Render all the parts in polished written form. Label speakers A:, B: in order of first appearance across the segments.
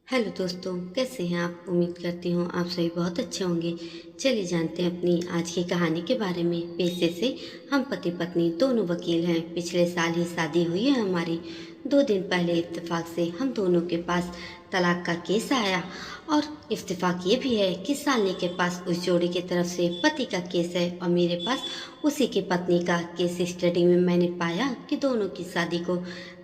A: Hello दोस्तों, कैसे हैं आप। उम्मीद करती हूँ आप सभी बहुत अच्छे होंगे। चलिए जानते हैं अपनी आज की कहानी के बारे में। पेशे से हम पति पत्नी दोनों वकील हैं। पिछले साल ही शादी हुई है हमारी। 2 दिन पहले इत्तेफाक से हम दोनों के पास तलाक का केस आया और इत्तेफाक ये भी है कि सालनी के पास उस जोड़ी की तरफ से पति का केस है और मेरे पास उसी की पत्नी का केस स्टडी में मैंने पाया कि दोनों की शादी को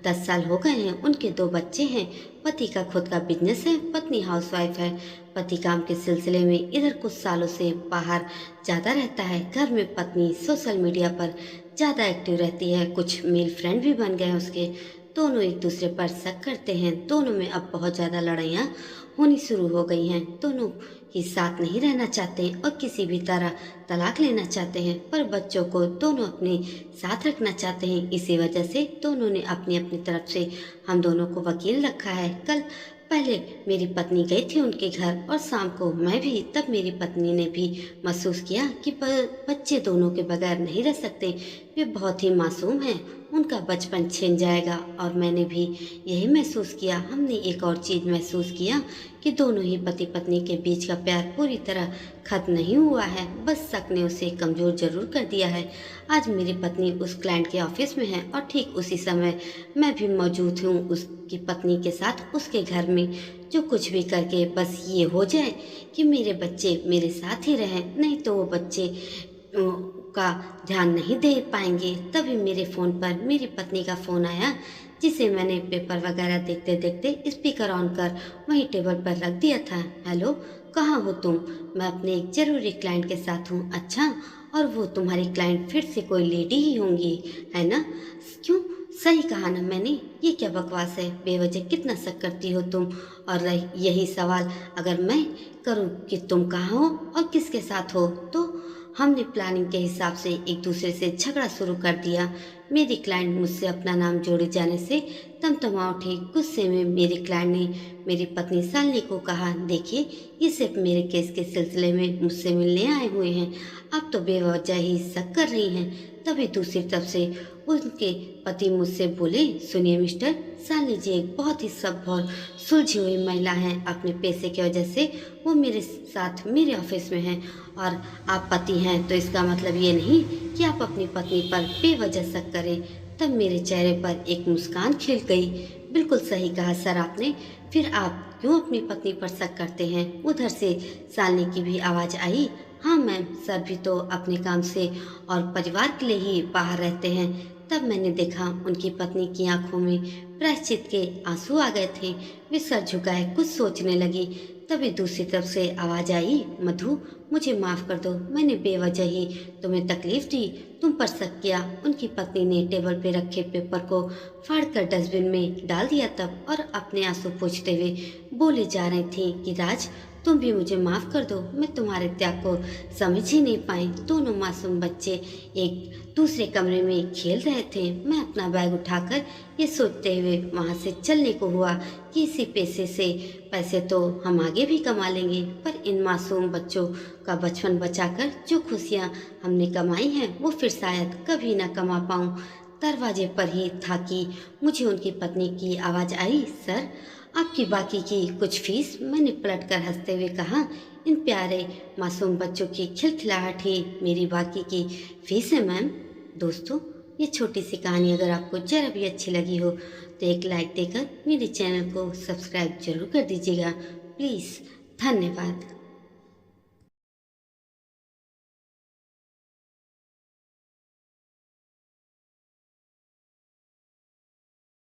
A: 10 साल हो गए हैं। उनके 2 बच्चे हैं। पति का खुद का बिजनेस है, पत्नी हाउसवाइफ है। पति काम के सिलसिले में इधर कुछ सालों से बाहर ज़्यादा रहता है। घर में पत्नी सोशल मीडिया पर ज़्यादा एक्टिव रहती है। कुछ मेल फ्रेंड भी बन गए हैं उसके। दोनों एक दूसरे पर शक करते हैं। दोनों में अब बहुत ज़्यादा लड़ाइयाँ होनी शुरू हो गई हैं। दोनों ही साथ नहीं रहना चाहते और किसी भी तरह तलाक लेना चाहते हैं, पर बच्चों को दोनों अपने साथ रखना चाहते हैं। इसी वजह से दोनों ने अपनी अपनी तरफ से हम दोनों को वकील रखा है। कल पहले मेरी पत्नी गई थी उनके घर और शाम को मैं भी। तब मेरी पत्नी ने भी महसूस किया कि बच्चे दोनों के बगैर नहीं रह सकते। वे बहुत ही मासूम हैं, उनका बचपन छिन जाएगा। और मैंने भी यही महसूस किया। हमने एक और चीज़ महसूस किया कि दोनों ही पति पत्नी के बीच का प्यार पूरी तरह खत्म नहीं हुआ है, बस शक ने उसे कमज़ोर जरूर कर दिया है। आज मेरी पत्नी उस क्लाइंट के ऑफिस में है और ठीक उसी समय मैं भी मौजूद हूँ उसकी पत्नी के साथ उसके घर में। जो कुछ भी करके बस ये हो जाए कि मेरे बच्चे मेरे साथ ही रहें, नहीं तो वो बच्चे का ध्यान नहीं दे पाएंगे। तभी मेरे फ़ोन पर मेरी पत्नी का फ़ोन आया, जिसे मैंने पेपर वगैरह देखते देखते स्पीकर ऑन कर वहीं टेबल पर रख दिया था। हेलो, कहाँ हो तुम। मैं अपने एक ज़रूरी क्लाइंट के साथ हूँ। अच्छा, और वो तुम्हारी क्लाइंट फिर से कोई लेडी ही होंगी, है ना। क्यों, सही कहा ना मैंने। ये क्या बकवास है, बेवजह कितना शक करती हो तुम। और यही सवाल अगर मैं करूँ कि तुम कहाँ हो और किसके साथ हो, तो हमने प्लानिंग के हिसाब से एक दूसरे से झगड़ा शुरू कर दिया। मेरी क्लाइंट मुझसे अपना नाम जोड़े जाने से तमतमा उठी। गुस्से में मेरी क्लाइंट ने मेरी पत्नी शालिनी को कहा, देखिए, ये सिर्फ मेरे केस के सिलसिले में मुझसे मिलने आए हुए हैं, आप तो बेवजह ही शक कर रही हैं। तभी दूसरी तरफ से उनके पति मुझसे बोले, सुनिए मिस्टर, शालिनी जी एक बहुत ही सभ्य और सुलझी हुई महिला हैं। अपने पैसे की वजह से वो मेरे साथ मेरे ऑफिस में हैं और आप पति हैं, तो इसका मतलब ये नहीं कि आप अपनी पत्नी पर बेवजह शक करें। तब मेरे चेहरे पर एक मुस्कान खिल गई। बिल्कुल सही कहा सर आपने। फिर आप क्यों अपनी पत्नी पर शक करते हैं। उधर से शालिनी की भी आवाज़ आई, हाँ मैम, सर भी तो अपने काम से और परिवार के लिए ही बाहर रहते हैं। तब मैंने देखा उनकी पत्नी की आंखों में प्रायश्चित के आंसू आ गए थे। वे सर झुकाए कुछ सोचने लगी। तभी दूसरी तरफ से आवाज़ आई, मधु, मुझे माफ़ कर दो, मैंने बेवजह ही तुम्हें तकलीफ दी, तुम पर शक किया। उनकी पत्नी ने टेबल पे रखे पेपर को फाड़कर डस्टबिन में डाल दिया तब, और अपने आंसू पोंछते हुए बोले जा रही थी कि राज, तुम भी मुझे माफ़ कर दो, मैं तुम्हारे त्याग को समझ ही नहीं पाई। दोनों मासूम बच्चे एक दूसरे कमरे में खेल रहे थे। मैं अपना बैग उठाकर ये सोचते हुए वहाँ से चलने को हुआ कि इसी पैसे से पैसे तो हम आगे भी कमा लेंगे, पर इन मासूम बच्चों का बचपन बचाकर जो खुशियाँ हमने कमाई हैं वो फिर शायद कभी ना कमा पाऊँ। दरवाजे पर ही था कि मुझे उनकी पत्नी की आवाज़ आई, सर, आपकी बाकी की कुछ फीस। मैंने पलटकर हंसते हुए कहा, इन प्यारे मासूम बच्चों की खिलखिलाहट ही मेरी बाकी की फीस है मैम। दोस्तों, ये छोटी सी कहानी अगर आपको जरा भी अच्छी लगी हो तो एक लाइक देकर मेरे चैनल को सब्सक्राइब जरूर कर दीजिएगा प्लीज़। धन्यवाद।